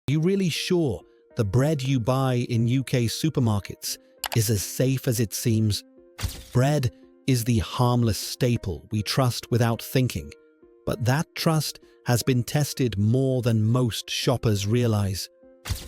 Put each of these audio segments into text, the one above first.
you really sure the bread you buy in UK supermarkets is as safe as it seems? Bread is the harmless staple we trust without thinking, but that trust has been tested more than most shoppers realize.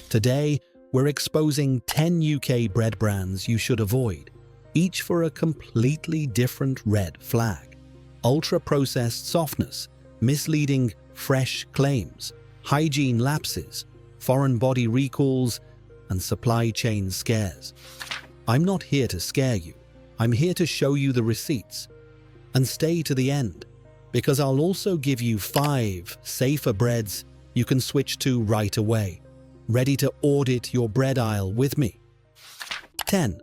Today, we're exposing 10 UK bread brands you should avoid, each for a completely different red flag. Ultra-processed softness, misleading fresh claims, hygiene lapses, foreign body recalls, and supply chain scares. I'm not here to scare you. I'm here to show you the receipts. And stay to the end, because I'll also give you 5 safer breads you can switch to right away. Ready to audit your bread aisle with me? 10.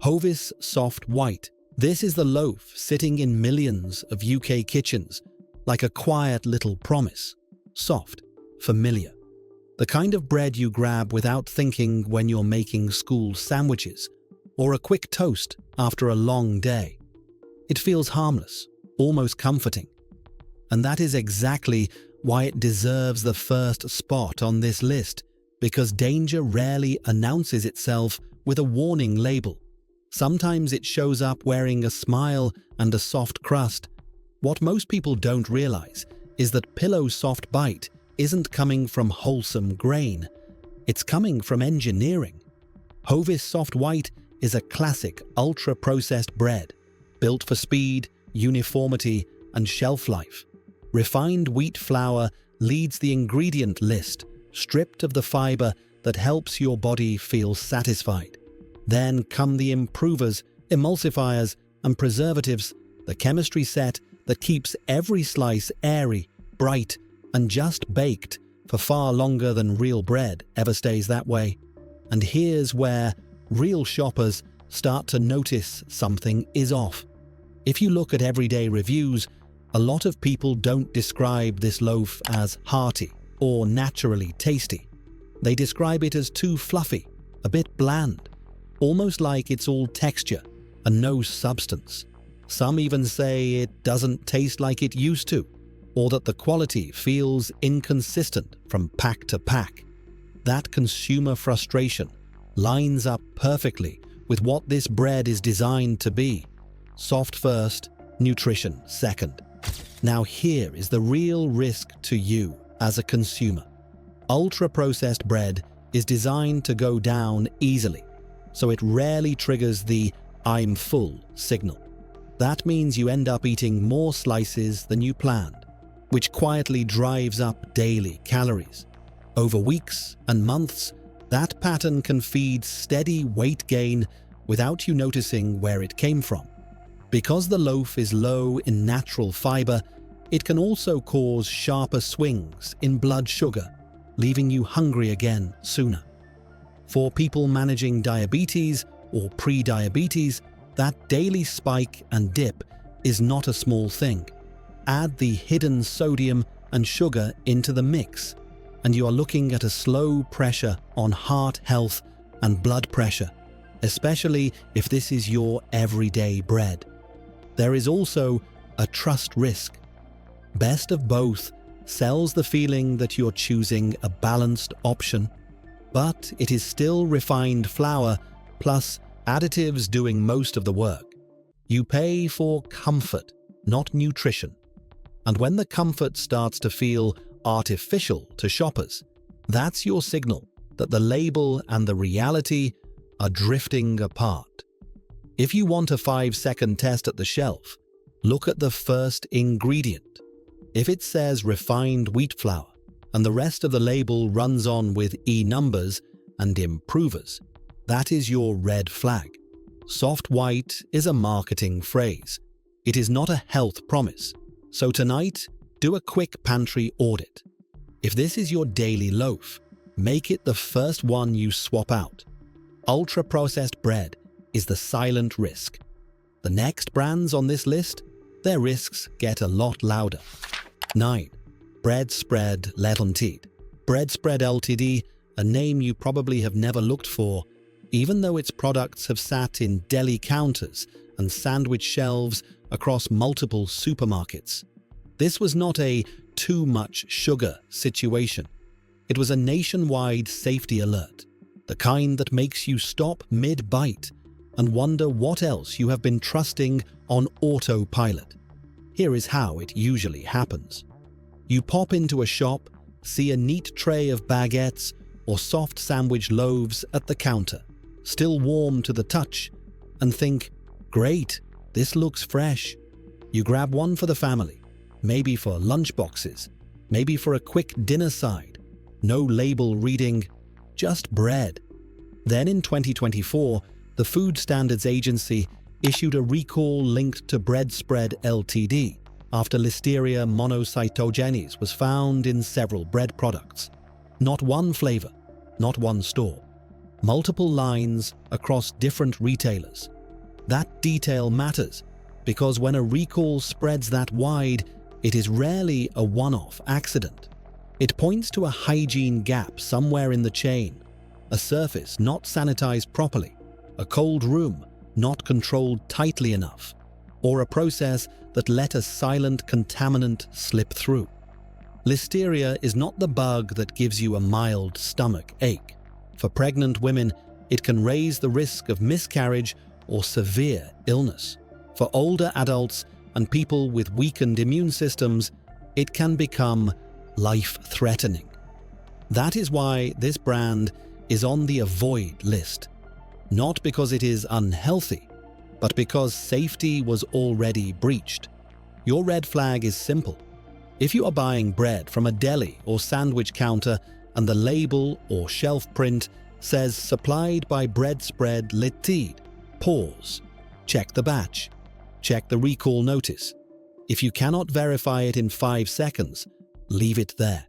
Hovis Soft White. This is the loaf sitting in millions of UK kitchens, like a quiet little promise. Soft, familiar. The kind of bread you grab without thinking when you're making school sandwiches, or a quick toast after a long day. It feels harmless, almost comforting. And that is exactly why it deserves the first spot on this list, because danger rarely announces itself with a warning label. Sometimes it shows up wearing a smile and a soft crust. What most people don't realize is that Pillow Soft Bite isn't coming from wholesome grain. It's coming from engineering. Hovis Soft White is a classic ultra-processed bread, built for speed, uniformity, and shelf life. Refined wheat flour leads the ingredient list, stripped of the fiber that helps your body feel satisfied. Then come the improvers, emulsifiers, and preservatives, the chemistry set that keeps every slice airy, bright, and just baked for far longer than real bread ever stays that way. And here's where real shoppers start to notice something is off. If you look at everyday reviews, a lot of people don't describe this loaf as hearty or naturally tasty. They describe it as too fluffy, a bit bland, almost like it's all texture and no substance. Some even say it doesn't taste like it used to, or that the quality feels inconsistent from pack to pack. That consumer frustration lines up perfectly with what this bread is designed to be. Soft first, nutrition second. Now here is the real risk to you as a consumer. Ultra-processed bread is designed to go down easily, so it rarely triggers the "I'm full" signal. That means you end up eating more slices than you planned, which quietly drives up daily calories. Over weeks and months, that pattern can feed steady weight gain without you noticing where it came from. Because the loaf is low in natural fiber, it can also cause sharper swings in blood sugar, leaving you hungry again sooner. For people managing diabetes or pre-diabetes, that daily spike and dip is not a small thing. Add the hidden sodium and sugar into the mix, and you are looking at a slow pressure on heart health and blood pressure, especially if this is your everyday bread. There is also a trust risk. Best of Both sells the feeling that you're choosing a balanced option, but it is still refined flour plus additives doing most of the work. You pay for comfort, not nutrition. And when the comfort starts to feel artificial to shoppers, that's your signal that the label and the reality are drifting apart. If you want a 5-second test at the shelf, look at the first ingredient. If it says refined wheat flour and the rest of the label runs on with E numbers and improvers, that is your red flag. Soft white is a marketing phrase. It is not a health promise. So tonight, do a quick pantry audit. If this is your daily loaf, make it the first one you swap out. Ultra-processed bread is the silent risk. The next brands on this list, their risks get a lot louder. 9. Breadspread LTD. Breadspread LTD, a name you probably have never looked for, even though its products have sat in deli counters and sandwich shelves across multiple supermarkets. This was not a too much sugar situation. It was a nationwide safety alert, the kind that makes you stop mid-bite and wonder what else you have been trusting on autopilot. Here is how it usually happens. You pop into a shop, see a neat tray of baguettes or soft sandwich loaves at the counter, still warm to the touch, and think, great, this looks fresh. You grab one for the family, maybe for lunch boxes, maybe for a quick dinner side. No label reading, just bread. Then in 2024, the Food Standards Agency issued a recall linked to Breadspread LTD after Listeria monocytogenes was found in several bread products. Not one flavor, not one store. Multiple lines across different retailers. That detail matters because when a recall spreads that wide, it is rarely a one-off accident. It points to a hygiene gap somewhere in the chain, a surface not sanitized properly, a cold room not controlled tightly enough, or a process that let a silent contaminant slip through. Listeria is not the bug that gives you a mild stomach ache. For pregnant women, it can raise the risk of miscarriage or severe illness. For older adults and people with weakened immune systems, it can become life-threatening. That is why this brand is on the avoid list. Not because it is unhealthy, but because safety was already breached. Your red flag is simple. If you are buying bread from a deli or sandwich counter and the label or shelf print says supplied by Breadspread LTD, pause. Check the batch. Check the recall notice. If you cannot verify it in 5 seconds, leave it there.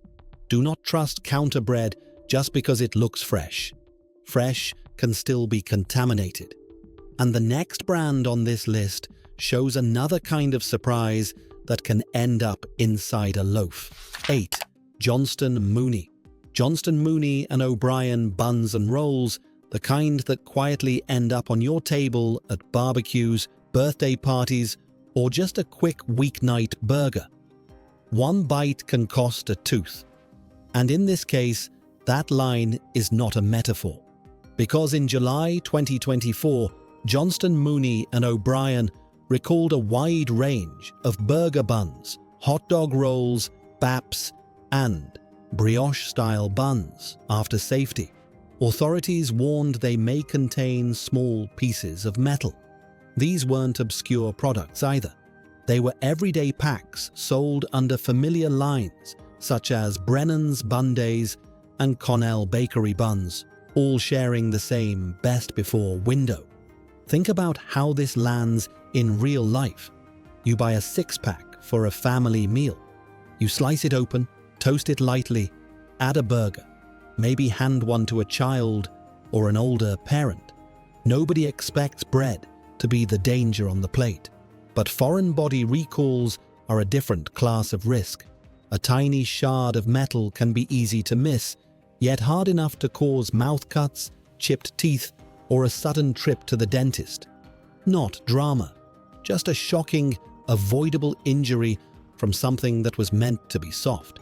Do not trust counter bread just because it looks fresh. Fresh can still be contaminated. And the next brand on this list shows another kind of surprise that can end up inside a loaf. 8. Johnston Mooney. Johnston Mooney and O'Brien buns and rolls, the kind that quietly end up on your table at barbecues, birthday parties, or just a quick weeknight burger. One bite can cost a tooth. And in this case, that line is not a metaphor. Because in July 2024, Johnston Mooney and O'Brien recalled a wide range of burger buns, hot dog rolls, baps, and brioche-style buns after safety. Authorities warned they may contain small pieces of metal. These weren't obscure products either. They were everyday packs sold under familiar lines such as Brennan's Bun Days and Connell Bakery buns, all sharing the same best before window. Think about how this lands in real life. You buy a 6-pack for a family meal. You slice it open, toast it lightly, add a burger, maybe hand one to a child or an older parent. Nobody expects bread to be the danger on the plate. But foreign body recalls are a different class of risk. A tiny shard of metal can be easy to miss, yet hard enough to cause mouth cuts, chipped teeth, or a sudden trip to the dentist. Not drama, just a shocking, avoidable injury from something that was meant to be soft.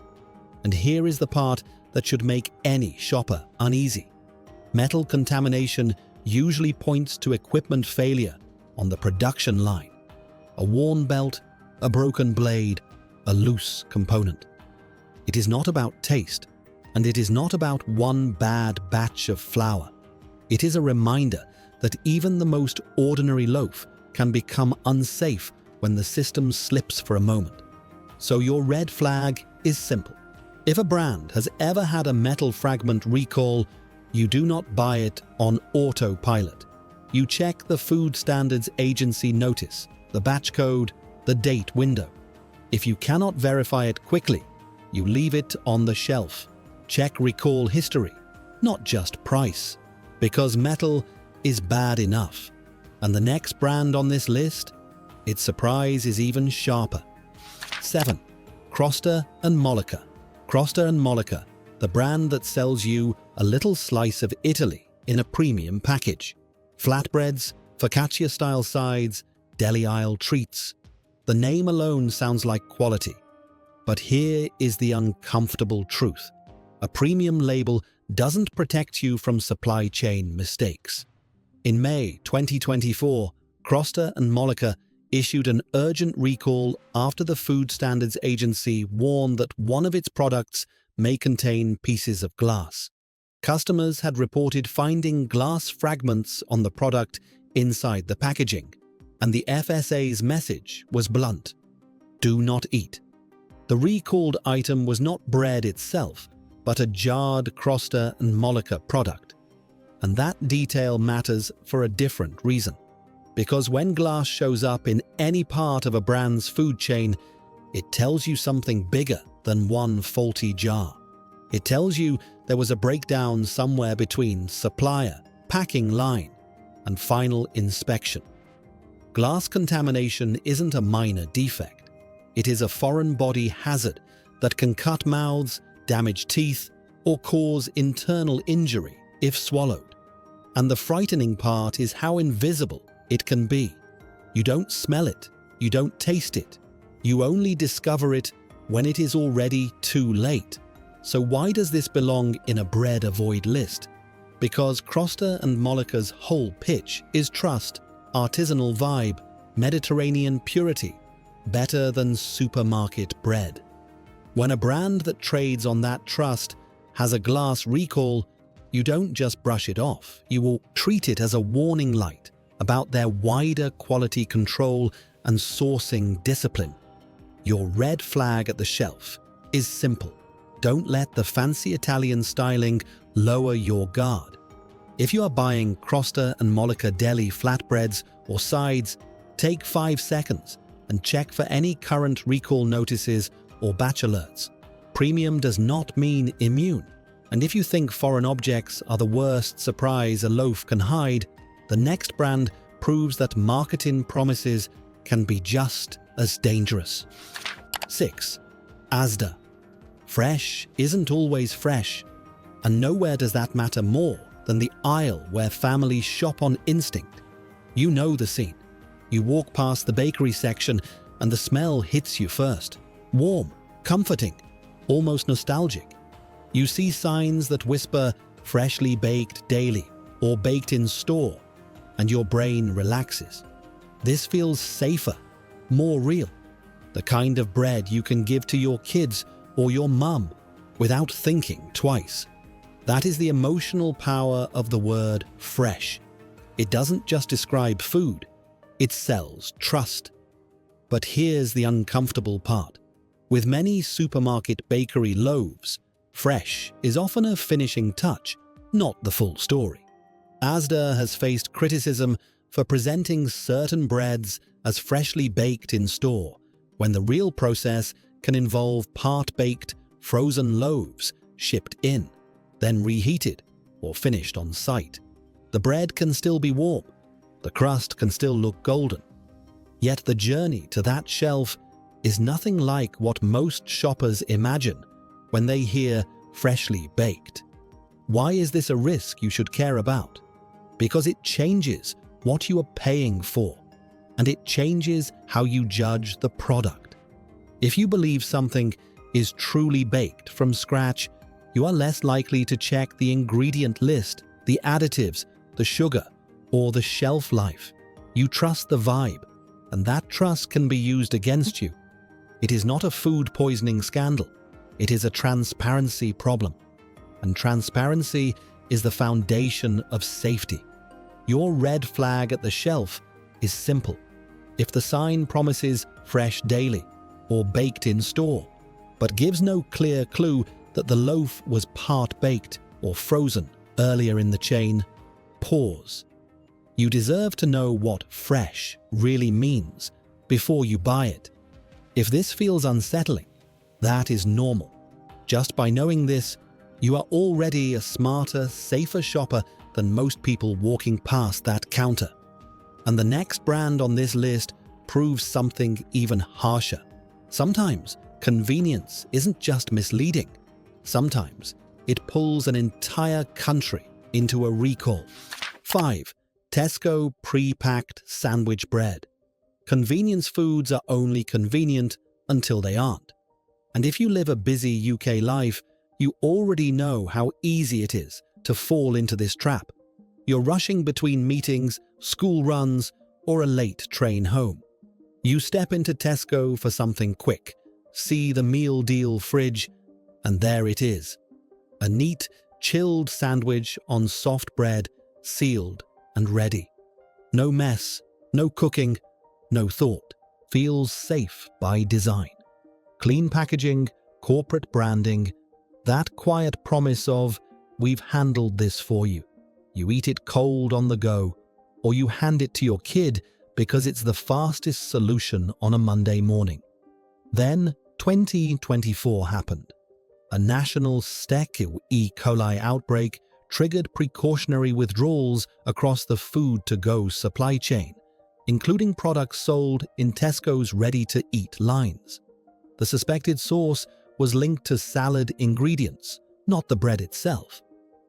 And here is the part that should make any shopper uneasy. Metal contamination usually points to equipment failure on the production line. A worn belt, a broken blade, a loose component. It is not about taste, and it is not about one bad batch of flour. It is a reminder that even the most ordinary loaf can become unsafe when the system slips for a moment. So your red flag is simple. If a brand has ever had a metal fragment recall, you do not buy it on autopilot. You check the Food Standards Agency notice, the batch code, the date window. If you cannot verify it quickly, you leave it on the shelf. Check recall history, not just price, because metal is bad enough. And the next brand on this list, its surprise is even sharper. 7. Costa and Mollica. Costa and Mollica, the brand that sells you a little slice of Italy in a premium package. Flatbreads, focaccia-style sides, deli aisle treats. The name alone sounds like quality. But here is the uncomfortable truth. A premium label doesn't protect you from supply chain mistakes. In May 2024, Costa and Mollica issued an urgent recall after the Food Standards Agency warned that one of its products may contain pieces of glass. Customers had reported finding glass fragments on the product inside the packaging, and the FSA's message was blunt: do not eat. The recalled item was not bread itself, but a jarred Costa and Mollica product. And that detail matters for a different reason. Because when glass shows up in any part of a brand's food chain, it tells you something bigger than one faulty jar. It tells you there was a breakdown somewhere between supplier, packing line, and final inspection. Glass contamination isn't a minor defect. It is a foreign body hazard that can cut mouths, damage teeth, or cause internal injury if swallowed. And the frightening part is how invisible it can be. You don't smell it, you don't taste it. You only discover it when it is already too late. So why does this belong in a bread avoid list? Because Costa and Mollica's whole pitch is trust, artisanal vibe, Mediterranean purity, better than supermarket bread. When a brand that trades on that trust has a glass recall, you don't just brush it off, you will treat it as a warning light about their wider quality control and sourcing discipline. Your red flag at the shelf is simple. Don't let the fancy Italian styling lower your guard. If you are buying Costa and Mollica deli flatbreads or sides, take 5 seconds and check for any current recall notices or batch alerts. Premium does not mean immune. And if you think foreign objects are the worst surprise a loaf can hide, the next brand proves that marketing promises can be just as dangerous. 6. Asda. Fresh isn't always fresh, and nowhere does that matter more than the aisle where families shop on instinct. You know the scene. You walk past the bakery section and the smell hits you first. Warm, comforting, almost nostalgic. You see signs that whisper freshly baked daily or baked in store, and your brain relaxes. This feels safer, more real. The kind of bread you can give to your kids or your mum without thinking twice. That is the emotional power of the word fresh. It doesn't just describe food, it sells trust. But here's the uncomfortable part. With many supermarket bakery loaves, fresh is often a finishing touch, not the full story. Asda has faced criticism for presenting certain breads as freshly baked in store, when the real process can involve part-baked, frozen loaves shipped in, then reheated or finished on site. The bread can still be warm, the crust can still look golden. Yet the journey to that shelf is nothing like what most shoppers imagine when they hear freshly baked. Why is this a risk you should care about? Because it changes what you are paying for, and it changes how you judge the product. If you believe something is truly baked from scratch, you are less likely to check the ingredient list, the additives, the sugar, or the shelf life. You trust the vibe, and that trust can be used against you. It is not a food poisoning scandal. It is a transparency problem. And transparency is the foundation of safety. Your red flag at the shelf is simple. If the sign promises fresh daily or baked in store, but gives no clear clue that the loaf was part-baked or frozen earlier in the chain, pause. You deserve to know what fresh really means before you buy it. If this feels unsettling, that is normal. Just by knowing this, you are already a smarter, safer shopper than most people walking past that counter. And the next brand on this list proves something even harsher. Sometimes convenience isn't just misleading. Sometimes it pulls an entire country into a recall. 5. Tesco pre-packed sandwich bread. Convenience foods are only convenient until they aren't. And if you live a busy UK life, You already know how easy it is to fall into this trap. You're rushing between meetings, school runs, or a late train home. You step into Tesco for something quick, see the meal deal fridge, and there it is. A neat, chilled sandwich on soft bread, sealed and ready. No mess, no cooking, no thought. Feels safe by design. Clean packaging, corporate branding, that quiet promise of, "We've handled this for you." You eat it cold on the go, or you hand it to your kid because it's the fastest solution on a Monday morning. Then 2024 happened. A national Stec E. coli outbreak triggered precautionary withdrawals across the food-to-go supply chain, including products sold in Tesco's ready-to-eat lines. The suspected source was linked to salad ingredients, not the bread itself.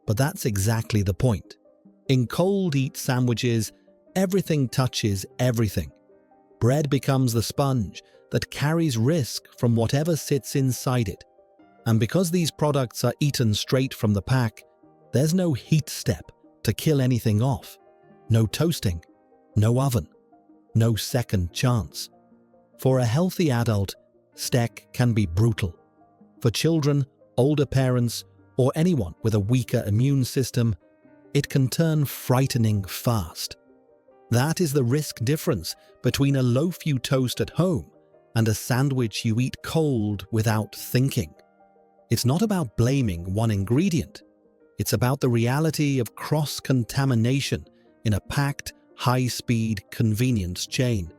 But that's exactly the point. In cold-eat sandwiches, everything touches everything. Bread becomes the sponge that carries risk from whatever sits inside it. And because these products are eaten straight from the pack, there's no heat step to kill anything off. No toasting, no oven, no second chance. For a healthy adult, Stec can be brutal. For children, older parents, or anyone with a weaker immune system, it can turn frightening fast. That is the risk difference between a loaf you toast at home and a sandwich you eat cold without thinking. It's not about blaming one ingredient. It's about the reality of cross-contamination in a packed, high-speed convenience chain.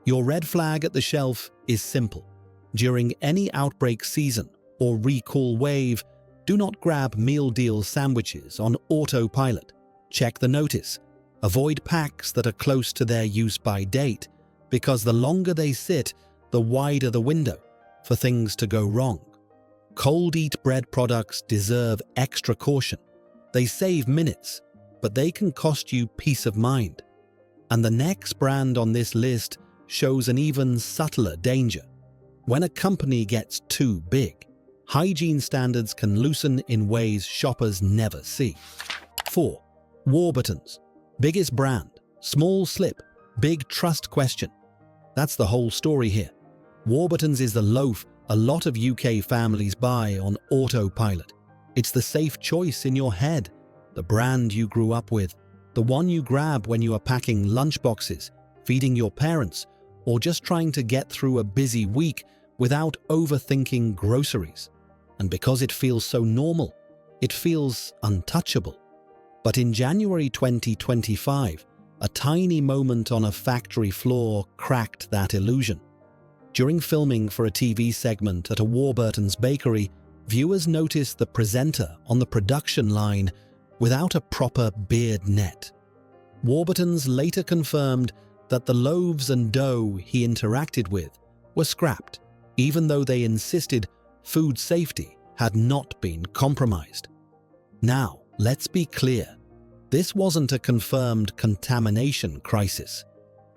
Your red flag at the shelf is simple. During any outbreak season or recall wave, do not grab meal deal sandwiches on autopilot. Check the notice. Avoid packs that are close to their use-by date, because the longer they sit, the wider the window for things to go wrong. Cold-eat bread products deserve extra caution. They save minutes, but they can cost you peace of mind. And the next brand on this list shows an even subtler danger. When a company gets too big, hygiene standards can loosen in ways shoppers never see. 4. Warburtons. Biggest brand, small slip, big trust question. That's the whole story here. Warburtons is the loaf a lot of UK families buy on autopilot. It's the safe choice in your head, the brand you grew up with, the one you grab when you are packing lunchboxes, feeding your parents, or just trying to get through a busy week without overthinking groceries. And because it feels so normal, it feels untouchable. But in January 2025, a tiny moment on a factory floor cracked that illusion. During filming for a TV segment at a Warburtons bakery, viewers noticed the presenter on the production line without a proper beard net. Warburtons later confirmed that the loaves and dough he interacted with were scrapped, even though they insisted food safety had not been compromised. Now, let's be clear. This wasn't a confirmed contamination crisis.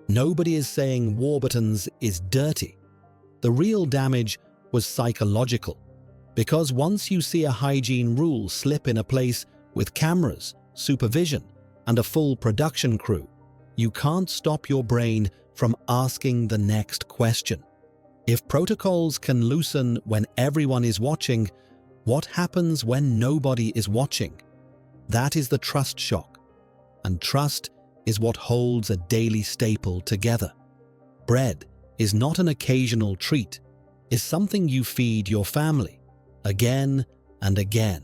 Nobody is saying Warburtons is dirty. The real damage was psychological, because once you see a hygiene rule slip in a place with cameras, supervision, and a full production crew, you can't stop your brain from asking the next question. If protocols can loosen when everyone is watching, what happens when nobody is watching? That is the trust shock. And trust is what holds a daily staple together. Bread is not an occasional treat. It's something you feed your family, again and again.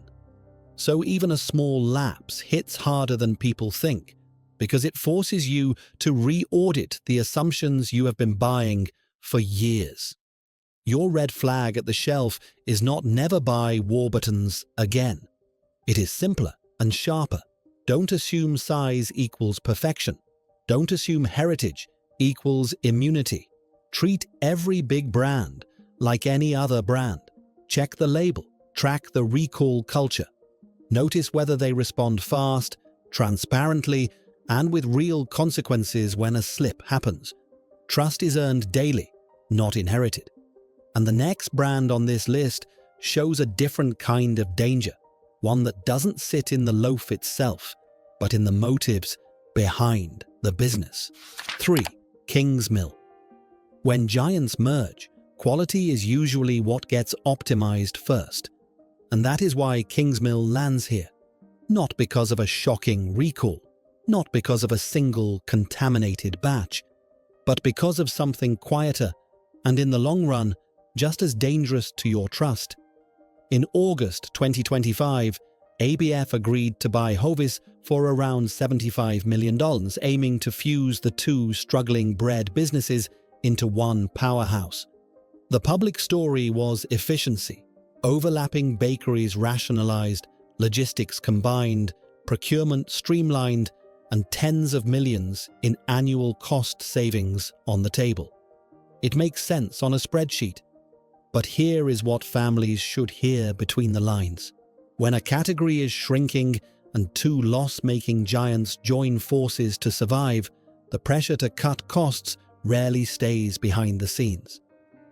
So even a small lapse hits harder than people think, because it forces you to re-audit the assumptions you have been buying for years. Your red flag at the shelf is not never buy Warburtons again. It is simpler and sharper. Don't assume size equals perfection. Don't assume heritage equals immunity. Treat every big brand like any other brand. Check the label. Track the recall culture. Notice whether they respond fast, transparently, and with real consequences when a slip happens. Trust is earned daily, not inherited. And the next brand on this list shows a different kind of danger, one that doesn't sit in the loaf itself, but in the motives behind the business. 3. Kingsmill. When giants merge, quality is usually what gets optimized first. And that is why Kingsmill lands here. Not because of a shocking recall, not because of a single contaminated batch, but because of something quieter and in the long run, just as dangerous to your trust. In August 2025, ABF agreed to buy Hovis for around $75 million, aiming to fuse the two struggling bread businesses into one powerhouse. The public story was efficiency. Overlapping bakeries rationalized, logistics combined, procurement streamlined, and tens of millions in annual cost savings on the table. It makes sense on a spreadsheet. But here is what families should hear between the lines. When a category is shrinking and two loss-making giants join forces to survive, the pressure to cut costs rarely stays behind the scenes.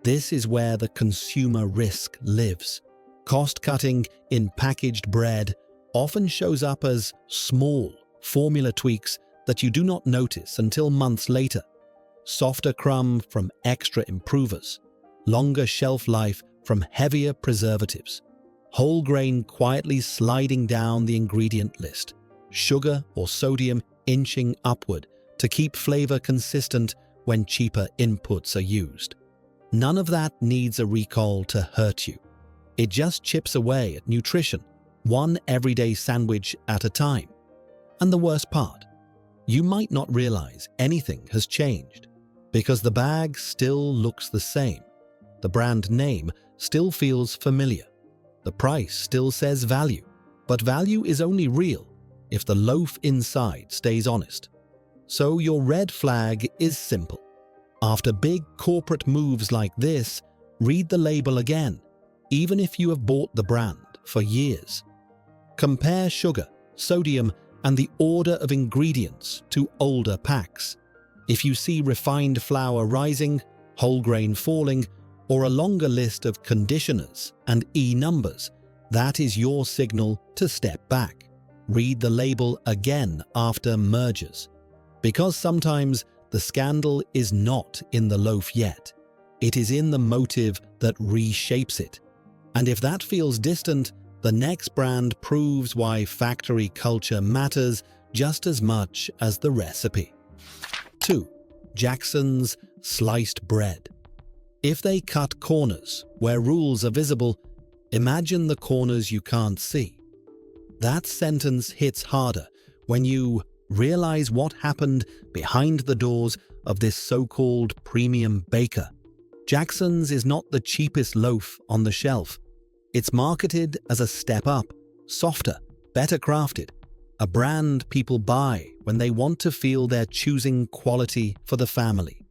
This is where the consumer risk lives. Cost-cutting in packaged bread often shows up as small formula tweaks that you do not notice until months later. Softer crumb from extra improvers, longer shelf life from heavier preservatives, whole grain quietly sliding down the ingredient list, sugar or sodium inching upward to keep flavor consistent when cheaper inputs are used. None of that needs a recall to hurt you. It just chips away at nutrition, one everyday sandwich at a time. And the worst part, you might not realize anything has changed because the bag still looks the same. The brand name still feels familiar. The price still says value, but value is only real if the loaf inside stays honest. So your red flag is simple. After big corporate moves like this, read the label again, even if you have bought the brand for years. Compare sugar, sodium, and the order of ingredients to older packs. If you see refined flour rising, whole grain falling, or a longer list of conditioners and E numbers, that is your signal to step back. Read the label again after mergers. Because sometimes the scandal is not in the loaf yet. It is in the motive that reshapes it. And if that feels distant, the next brand proves why factory culture matters just as much as the recipe. 2. Jackson's sliced bread. If they cut corners where rules are visible, imagine the corners you can't see. That sentence hits harder when you realize what happened behind the doors of this so-called premium baker. Jackson's is not the cheapest loaf on the shelf. It's marketed as a step up, softer, better crafted, a brand people buy when they want to feel they're choosing quality for the family.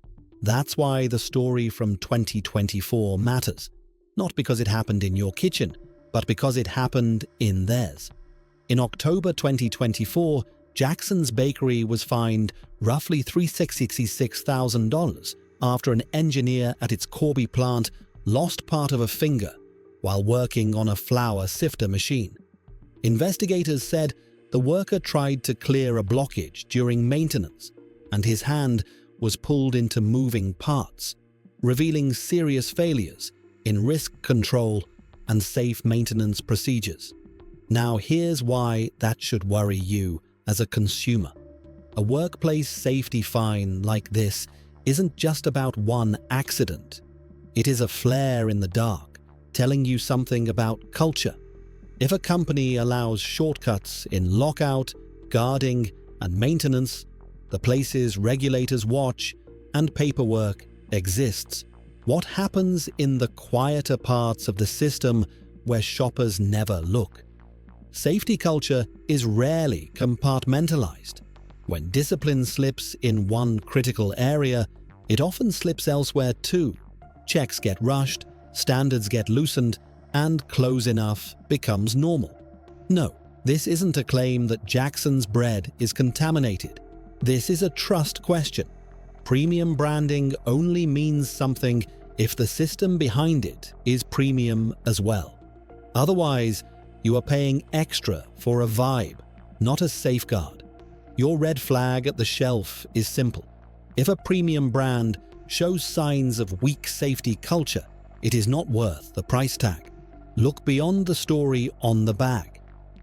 That's why the story from 2024 matters, not because it happened in your kitchen, but because it happened in theirs. In October 2024, Jackson's Bakery was fined roughly $366,000 after an engineer at its Corby plant lost part of a finger while working on a flour sifter machine. Investigators said the worker tried to clear a blockage during maintenance, and his hand was pulled into moving parts, revealing serious failures in risk control and safe maintenance procedures. Now here's why that should worry you as a consumer. A workplace safety fine like this isn't just about one accident. It is a flare in the dark, telling you something about culture. If a company allows shortcuts in lockout, guarding, and maintenance, the places regulators watch, and paperwork exists, what happens in the quieter parts of the system where shoppers never look? Safety culture is rarely compartmentalized. When discipline slips in one critical area, it often slips elsewhere too. Checks get rushed, standards get loosened, and close enough becomes normal. No, this isn't a claim that Jackson's bread is contaminated. This is a trust question. Premium branding only means something if the system behind it is premium as well. Otherwise, you are paying extra for a vibe, not a safeguard. Your red flag at the shelf is simple. If a premium brand shows signs of weak safety culture, it is not worth the price tag. Look beyond the story on the bag.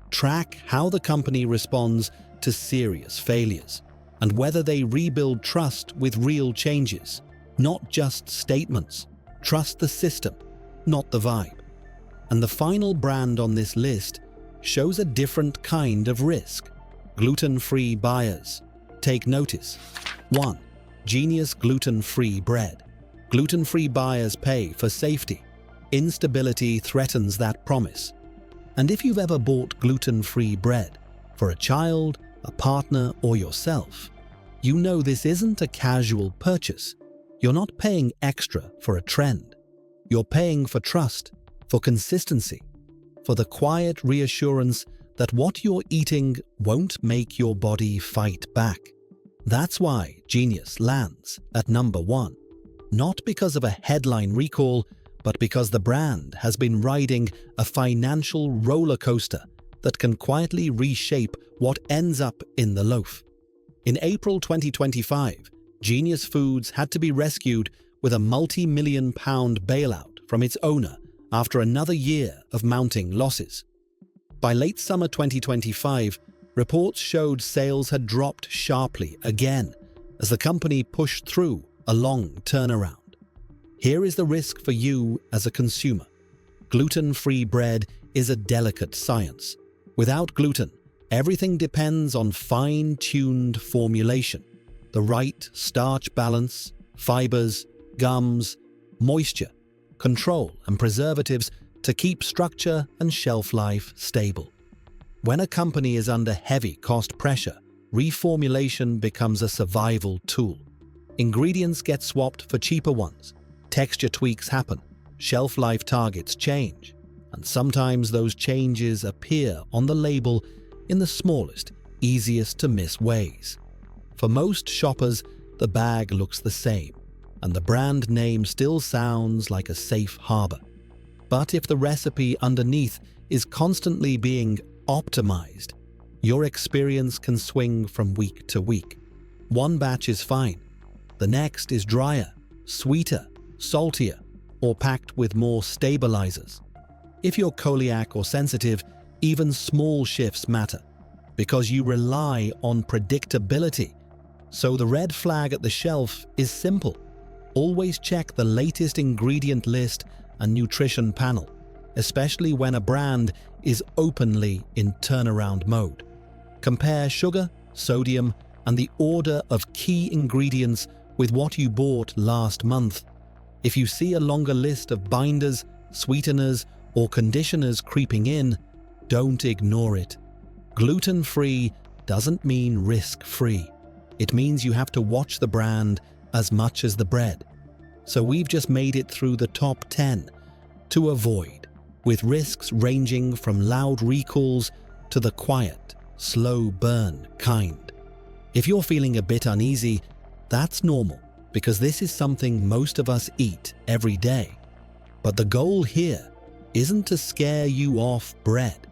Track how the company responds to serious failures and whether they rebuild trust with real changes, not just statements. Trust the system, not the vibe. And the final brand on this list shows a different kind of risk. Gluten-free buyers. Take notice. 1. Genius gluten-free bread. Gluten-free buyers pay for safety. Instability threatens that promise. And if you've ever bought gluten-free bread for a child, a partner, or yourself, you know this isn't a casual purchase. You're not paying extra for a trend. You're paying for trust, for consistency, for the quiet reassurance that what you're eating won't make your body fight back. That's why Genius lands at number 1. Not because of a headline recall, but because the brand has been riding a financial roller coaster that can quietly reshape what ends up in the loaf. In April 2025, Genius Foods had to be rescued with a multi-million-pound bailout from its owner after another year of mounting losses. By late summer 2025, reports showed sales had dropped sharply again as the company pushed through a long turnaround. Here is the risk for you as a consumer. Gluten-free bread is a delicate science. Without gluten, everything depends on fine-tuned formulation, the right starch balance, fibers, gums, moisture, control, and preservatives to keep structure and shelf life stable. When a company is under heavy cost pressure, reformulation becomes a survival tool. Ingredients get swapped for cheaper ones, texture tweaks happen, shelf life targets change, and sometimes those changes appear on the label in the smallest, easiest to miss ways. For most shoppers, the bag looks the same, and the brand name still sounds like a safe harbor. But if the recipe underneath is constantly being optimized, your experience can swing from week to week. One batch is fine, the next is drier, sweeter, saltier, or packed with more stabilizers. If you're celiac or sensitive, even small shifts matter, because you rely on predictability. So the red flag at the shelf is simple. Always check the latest ingredient list and nutrition panel, especially when a brand is openly in turnaround mode. Compare sugar, sodium, and the order of key ingredients with what you bought last month. If you see a longer list of binders, sweeteners, or conditioners creeping in, don't ignore it. Gluten-free doesn't mean risk-free. It means you have to watch the brand as much as the bread. So we've just made it through the top 10 to avoid, with risks ranging from loud recalls to the quiet, slow burn kind. If you're feeling a bit uneasy, that's normal, because this is something most of us eat every day. But the goal here isn't to scare you off bread.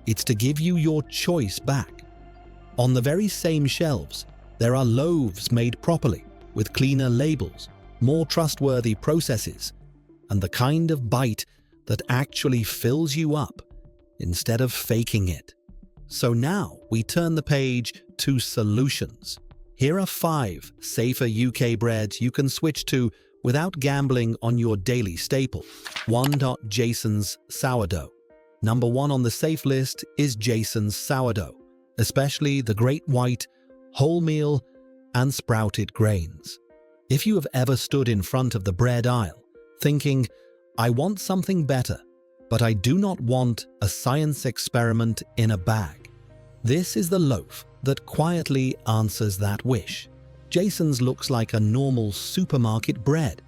It's to give you your choice back. On the very same shelves, there are loaves made properly, with cleaner labels, more trustworthy processes, and the kind of bite that actually fills you up instead of faking it. So now we turn the page to solutions. Here are 5 safer UK breads you can switch to without gambling on your daily staple. 1. Jason's sourdough. Number 1 on the safe list is Jason's sourdough, especially the great white, wholemeal, and sprouted grains. If you have ever stood in front of the bread aisle thinking, I want something better, but I do not want a science experiment in a bag, this is the loaf that quietly answers that wish. Jason's looks like a normal supermarket bread,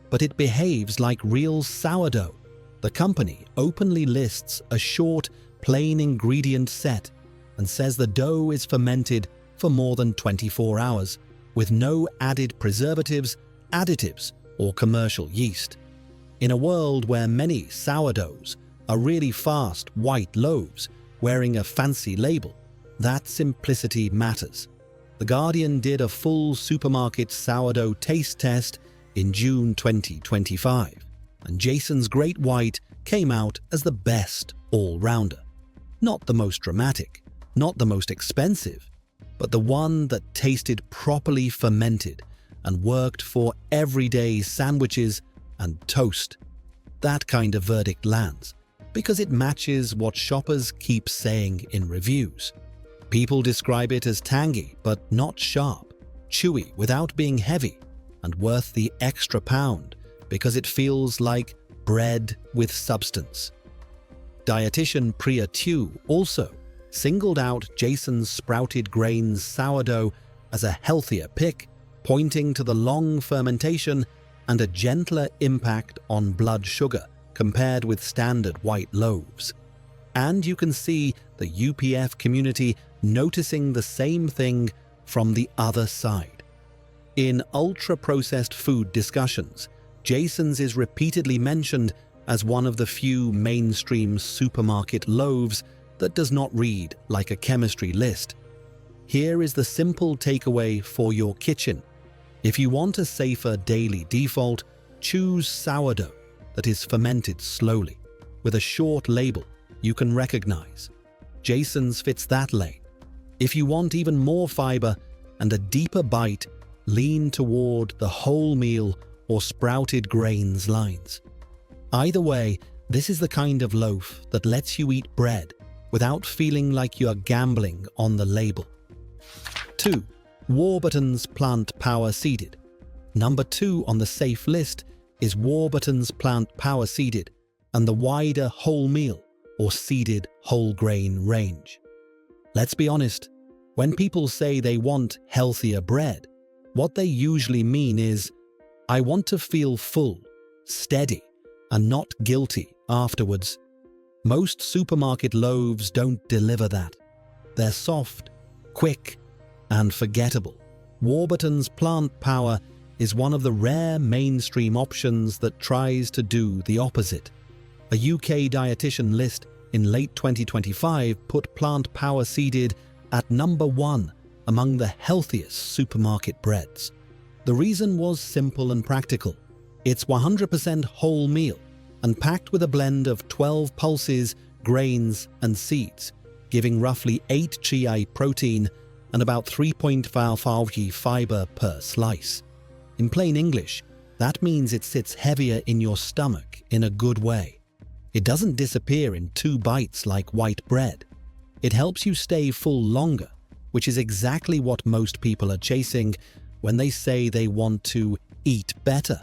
but it behaves like real sourdough. The company openly lists a short, plain ingredient set and says the dough is fermented for more than 24 hours, with no added preservatives, additives, or commercial yeast. In a world where many sourdoughs are really fast white loaves wearing a fancy label. That simplicity matters. The Guardian did a full supermarket sourdough taste test in June 2025, and Jason's Great White came out as the best all-rounder. Not the most dramatic, not the most expensive, but the one that tasted properly fermented and worked for everyday sandwiches and toast. That kind of verdict lands because it matches what shoppers keep saying in reviews. People describe it as tangy but not sharp, chewy without being heavy, and worth the extra pound because it feels like bread with substance. Dietitian Priya Tu also singled out Jason's sprouted grains sourdough as a healthier pick, pointing to the long fermentation and a gentler impact on blood sugar compared with standard white loaves. And you can see the UPF community noticing the same thing from the other side. In ultra-processed food discussions, Jason's is repeatedly mentioned as one of the few mainstream supermarket loaves that does not read like a chemistry list. Here is the simple takeaway for your kitchen. If you want a safer daily default, choose sourdough that is fermented slowly, with a short label you can recognize. Jason's fits that lane. If you want even more fiber and a deeper bite, lean toward the wholemeal or sprouted grains lines. Either way, this is the kind of loaf that lets you eat bread without feeling like you are gambling on the label. 2. Warburtons Plant Power Seeded. Number 2 on the safe list is Warburtons Plant Power Seeded and the wider wholemeal or seeded whole grain range. Let's be honest, when people say they want healthier bread, what they usually mean is, I want to feel full, steady, and not guilty afterwards. Most supermarket loaves don't deliver that. They're soft, quick, and forgettable. Warburtons Plant Power is one of the rare mainstream options that tries to do the opposite. A UK dietitian list in late 2025 put plant power seeded at number 1 among the healthiest supermarket breads. The reason was simple and practical. It's 100% wholemeal and packed with a blend of 12 pulses, grains, and seeds, giving roughly 8 GI protein and about 3.5 fiber per slice. In plain English, that means it sits heavier in your stomach in a good way. It doesn't disappear in 2 bites like white bread. It helps you stay full longer, which is exactly what most people are chasing when they say they want to eat better.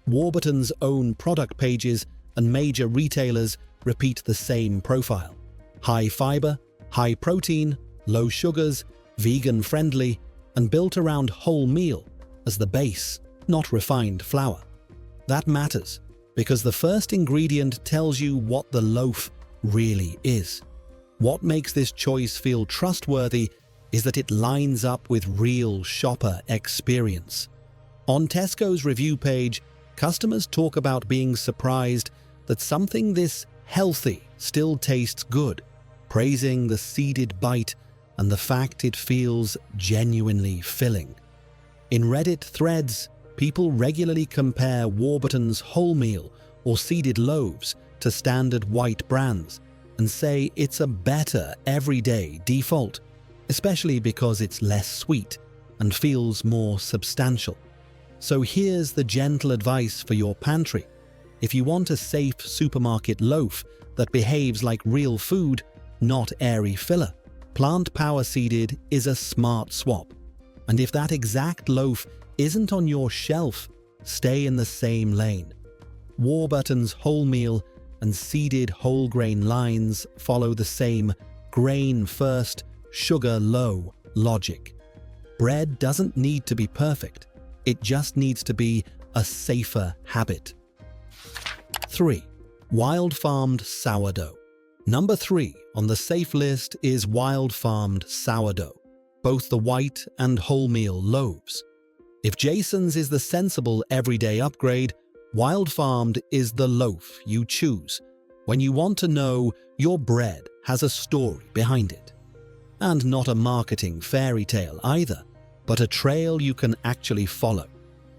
Warburton's own product pages and major retailers repeat the same profile. High fiber, high protein, low sugars, vegan-friendly, and built around wholemeal as the base, not refined flour. That matters because the first ingredient tells you what the loaf really is. What makes this choice feel trustworthy is that it lines up with real shopper experience. On Tesco's review page, customers talk about being surprised that something this healthy still tastes good, praising the seeded bite and the fact it feels genuinely filling. In Reddit threads, people regularly compare Warburton's wholemeal or seeded loaves to standard white brands and say it's a better everyday default, especially because it's less sweet and feels more substantial. So here's the gentle advice for your pantry. If you want a safe supermarket loaf that behaves like real food, not airy filler, plant power seeded is a smart swap. And if that exact loaf isn't on your shelf, stay in the same lane. Warburton's wholemeal and seeded whole grain lines follow the same grain first, sugar low logic. Bread doesn't need to be perfect. It just needs to be a safer habit. 3. Wild farmed sourdough. Number 3 on the safe list is wild farmed sourdough, both the white and wholemeal loaves. If Jason's is the sensible everyday upgrade, wild farmed is the loaf you choose, when you want to know your bread has a story behind it. And not a marketing fairy tale either, but a trail you can actually follow.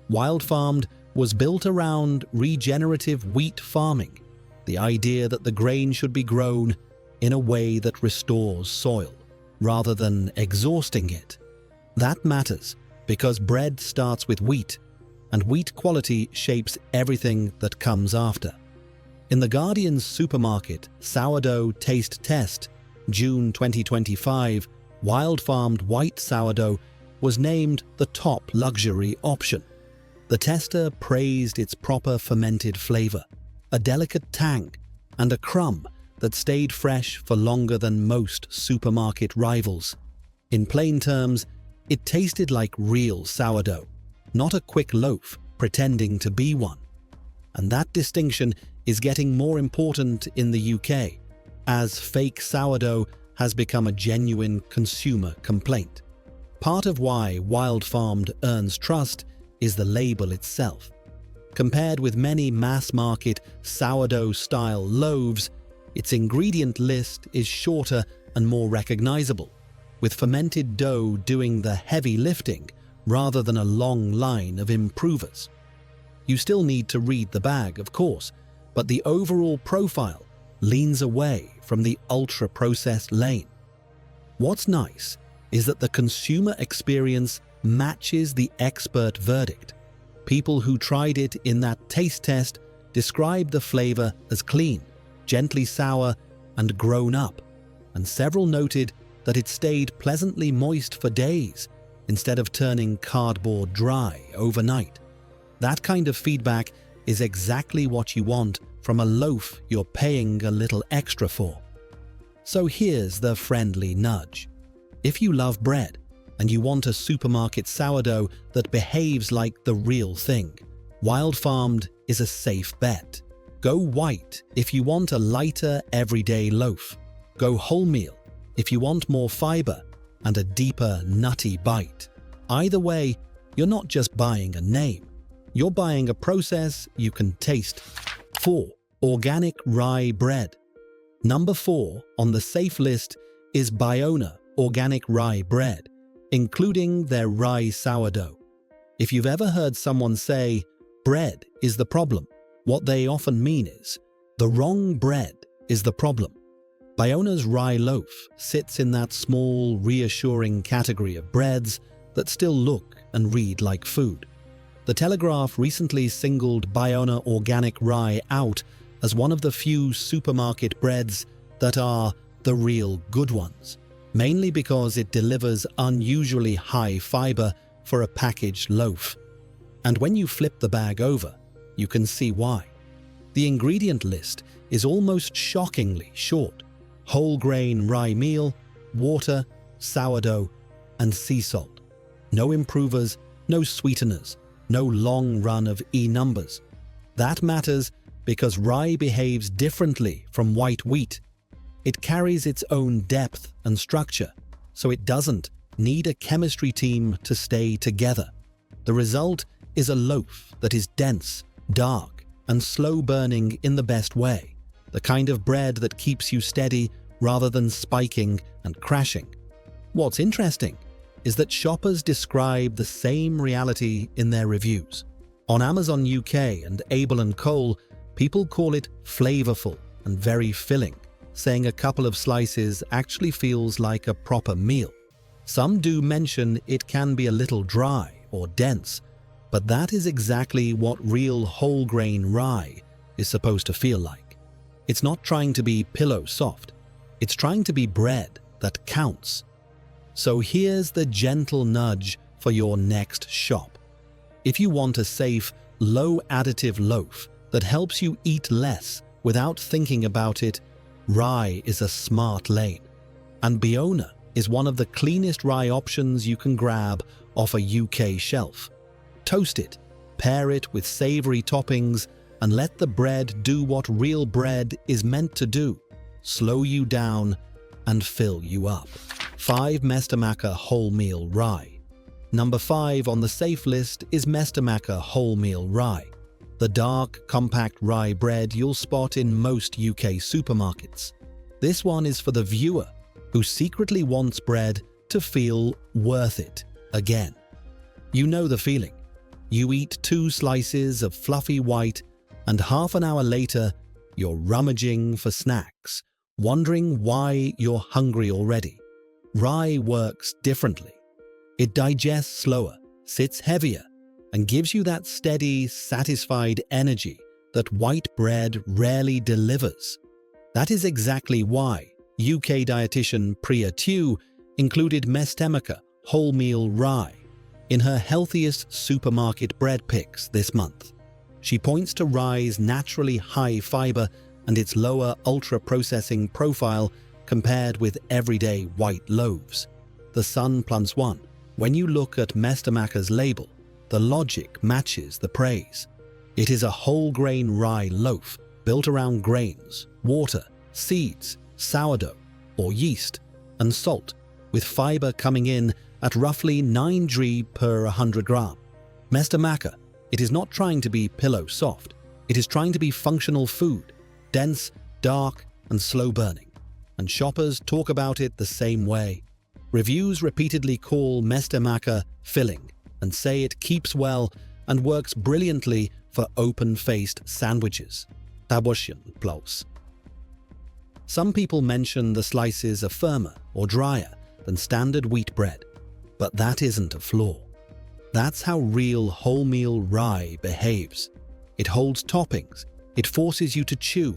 Wild Farmed was built around regenerative wheat farming, the idea that the grain should be grown in a way that restores soil, rather than exhausting it. That matters because bread starts with wheat, and wheat quality shapes everything that comes after. In The Guardian's supermarket sourdough taste test, June 2025, Wild Farmed white sourdough was named the top luxury option. The tester praised its proper fermented flavor, a delicate tang, and a crumb that stayed fresh for longer than most supermarket rivals. In plain terms, it tasted like real sourdough, not a quick loaf pretending to be one. And that distinction is getting more important in the UK, as fake sourdough has become a genuine consumer complaint. Part of why Wild Farmed earns trust is the label itself. Compared with many mass-market sourdough-style loaves, its ingredient list is shorter and more recognizable, with fermented dough doing the heavy lifting rather than a long line of improvers. You still need to read the bag, of course, but the overall profile leans away from the ultra-processed lane. What's nice is that the consumer experience matches the expert verdict. People who tried it in that taste test described the flavor as clean, gently sour, and grown up, and several noted that it stayed pleasantly moist for days instead of turning cardboard dry overnight. That kind of feedback is exactly what you want from a loaf you're paying a little extra for. So here's the friendly nudge. If you love bread and you want a supermarket sourdough that behaves like the real thing, Wild Farmed is a safe bet. Go white if you want a lighter everyday loaf. Go wholemeal if you want more fiber and a deeper nutty bite. Either way, you're not just buying a name, you're buying a process you can taste. 4. Organic rye bread. Number 4 on the safe list is Biona organic rye bread, including their rye sourdough. If you've ever heard someone say, bread is the problem, what they often mean is, the wrong bread is the problem. Biona's rye loaf sits in that small, reassuring category of breads that still look and read like food. The Telegraph recently singled Biona organic rye out as one of the few supermarket breads that are the real good ones, mainly because it delivers unusually high fiber for a packaged loaf. And when you flip the bag over, you can see why. The ingredient list is almost shockingly short: whole grain rye meal, water, sourdough, and sea salt. No improvers, no sweeteners, no long run of E-numbers. That matters because rye behaves differently from white wheat. It carries its own depth and structure, so it doesn't need a chemistry team to stay together. The result is a loaf that is dense, dark, and slow-burning in the best way, the kind of bread that keeps you steady rather than spiking and crashing. What's interesting is that shoppers describe the same reality in their reviews. On Amazon UK and Able & Cole, people call it flavorful and very filling, saying a couple of slices actually feels like a proper meal. Some do mention it can be a little dry or dense, but that is exactly what real whole grain rye is supposed to feel like. It's not trying to be pillow soft, it's trying to be bread that counts. So here's the gentle nudge for your next shop. If you want a safe, low additive loaf that helps you eat less without thinking about it, rye is a smart lane. And Biona is one of the cleanest rye options you can grab off a UK shelf. Toast it, pair it with savory toppings, and let the bread do what real bread is meant to do: slow you down and fill you up. 5. Mestamaka wholemeal rye. Number 5 on the safe list is Mestamaka wholemeal rye. the dark, compact rye bread you'll spot in most UK supermarkets. This one is for the viewer who secretly wants bread to feel worth it again. You know the feeling. You eat 2 slices of fluffy white, and half an hour later, you're rummaging for snacks, wondering why you're hungry already. Rye works differently. It digests slower, sits heavier, and gives you that steady, satisfied energy that white bread rarely delivers. That is exactly why UK dietitian Priya Tew included Mestemaca wholemeal rye in her healthiest supermarket bread picks this month. She points to rye's naturally high fiber and its lower ultra-processing profile compared with everyday white loaves. The Sun +1. When you look at Mestemaca's label, the logic matches the praise. It is a whole-grain rye loaf built around grains, water, seeds, sourdough or yeast, and salt, with fiber coming in at roughly 9 G per 100 gram. Mestemaca, it is not trying to be pillow soft. It is trying to be functional food, dense, dark, and slow burning. And shoppers talk about it the same way. Reviews repeatedly call Mestemaca filling and say it keeps well and works brilliantly for open-faced sandwiches. Tabushyan plus. Some people mention the slices are firmer or drier than standard wheat bread, but that isn't a flaw. That's how real wholemeal rye behaves. It holds toppings, it forces you to chew,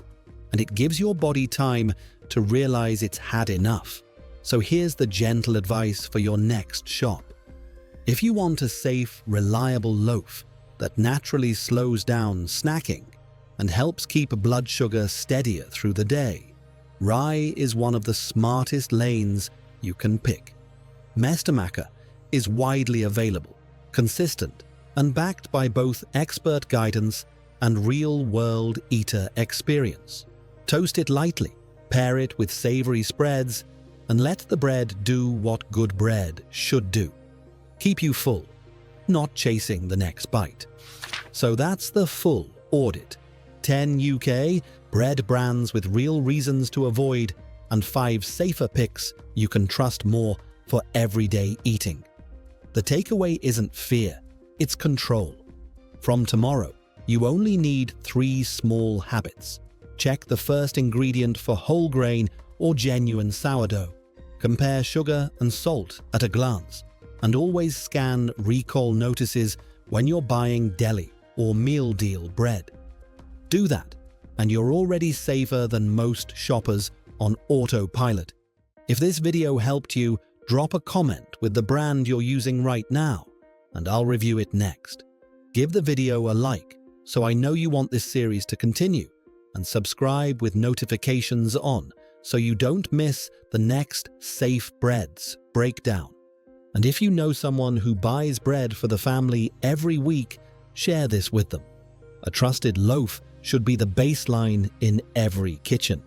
and it gives your body time to realize it's had enough. So here's the gentle advice for your next shop. If you want a safe, reliable loaf that naturally slows down snacking and helps keep blood sugar steadier through the day, rye is one of the smartest lanes you can pick. Mestemaca is widely available, consistent, and backed by both expert guidance and real-world eater experience. Toast it lightly, pair it with savory spreads, and let the bread do what good bread should do. Keep you full, not chasing the next bite. So that's the full audit. 10 UK bread brands with real reasons to avoid, and 5 safer picks you can trust more for everyday eating. The takeaway isn't fear, it's control. From tomorrow, you only need 3 small habits. Check the first ingredient for whole grain or genuine sourdough. Compare sugar and salt at a glance, and always scan recall notices when you're buying deli or meal deal bread. Do that, and you're already safer than most shoppers on autopilot. If this video helped you, drop a comment with the brand you're using right now, and I'll review it next. Give the video a like so I know you want this series to continue, and subscribe with notifications on so you don't miss the next Safe Breads breakdown. And if you know someone who buys bread for the family every week, share this with them. A trusted loaf should be the baseline in every kitchen.